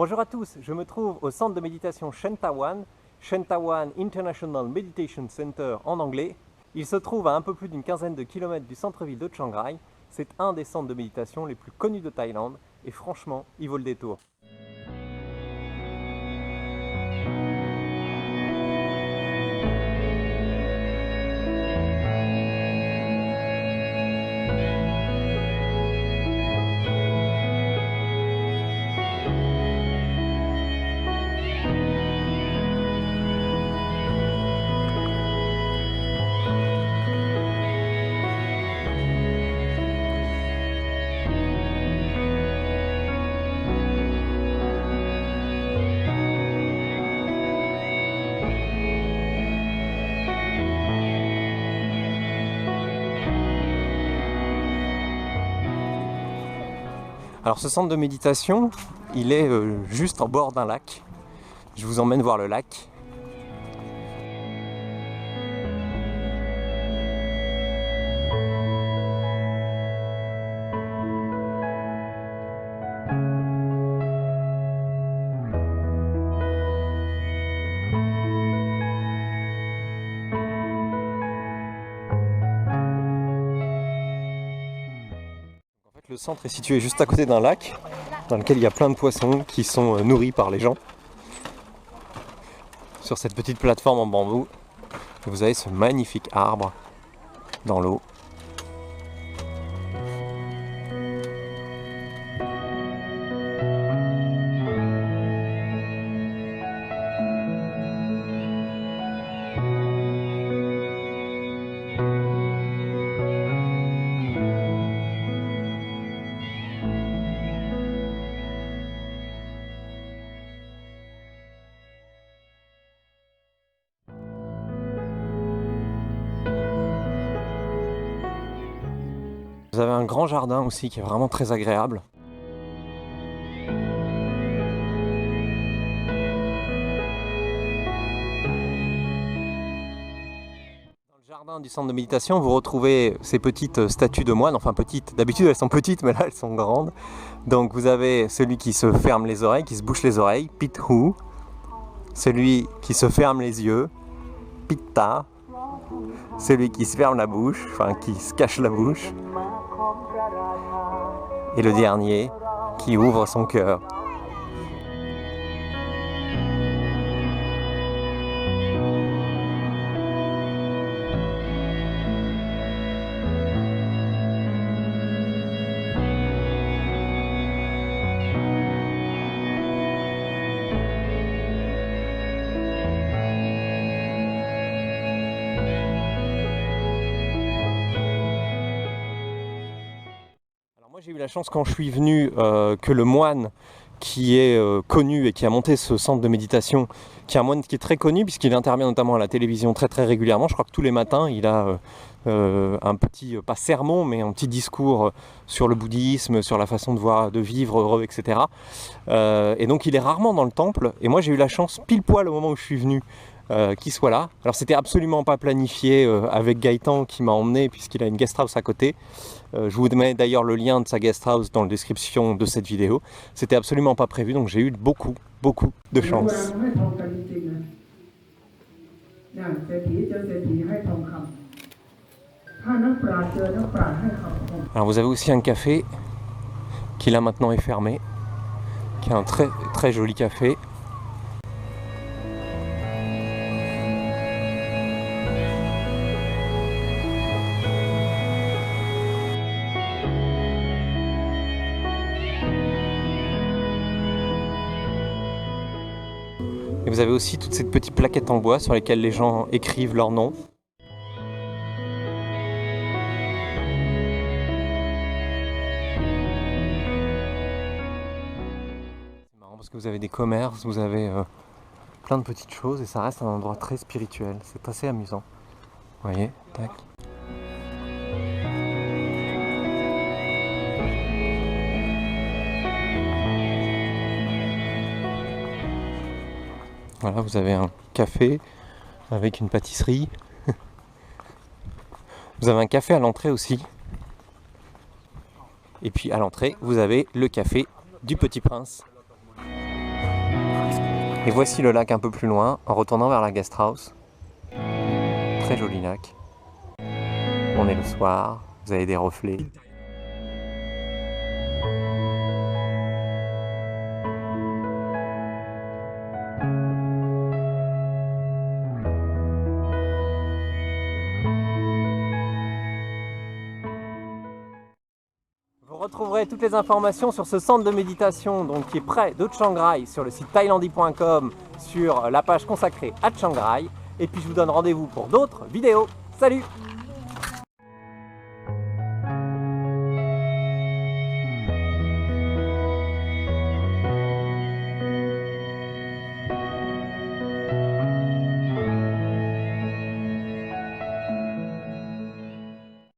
Bonjour à tous, je me trouve au centre de méditation Shentawan International Meditation Center en anglais. Il se trouve à un peu plus d'une quinzaine de kilomètres du centre-ville de Chiang Rai. C'est un des centres de méditation les plus connus de Thaïlande et franchement, il vaut le détour. Alors ce centre de méditation, il est juste en bord d'un lac. Je vous emmène voir le lac. Le centre est situé juste à côté d'un lac dans lequel il y a plein de poissons qui sont nourris par les gens. Sur cette petite plateforme en bambou, vous avez ce magnifique arbre dans l'eau. Vous avez un grand jardin aussi qui est vraiment très agréable. Dans le jardin du centre de méditation, vous retrouvez ces petites statues de moines, enfin petites, d'habitude elles sont petites mais là elles sont grandes. Donc vous avez celui qui se ferme les oreilles, qui se bouche les oreilles, Pithu, celui qui se ferme les yeux, Pitta, celui qui se ferme la bouche, enfin qui se cache la bouche, et le dernier qui ouvre son cœur. J'ai eu la chance quand je suis venu que le moine qui est connu et qui a monté ce centre de méditation, qui est un moine qui est très connu puisqu'il intervient notamment à la télévision très régulièrement. Je crois que tous les matins il a un petit, pas sermon, mais un petit discours sur le bouddhisme, sur la façon de vivre heureux, etc. Et donc il est rarement dans le temple. Et moi j'ai eu la chance pile poil au moment où je suis venu qu'il soit là. Alors c'était absolument pas planifié avec Gaëtan qui m'a emmené puisqu'il a une guest house à côté. Je vous mets d'ailleurs le lien de sa guest house dans la description de cette vidéo. C'était absolument pas prévu, donc j'ai eu beaucoup de chance. Alors vous avez aussi un café qui là maintenant est fermé, qui est un très joli café. Et vous avez aussi toutes ces petites plaquettes en bois sur lesquelles les gens écrivent leur nom. C'est marrant parce que vous avez des commerces, vous avez plein de petites choses et ça reste un endroit très spirituel. C'est assez amusant. Vous voyez, tac. Voilà, vous avez un café avec une pâtisserie. Vous avez un café à l'entrée aussi. Et puis à l'entrée, vous avez le café du Petit Prince. Et voici le lac un peu plus loin, en retournant vers la guest house. Très joli lac. On est le soir, vous avez des reflets. Vous retrouverez toutes les informations sur ce centre de méditation donc, qui est près de Chiang Rai sur le site thailandi.com, sur la page consacrée à Chiang Rai. Et puis je vous donne rendez-vous pour d'autres vidéos. Salut!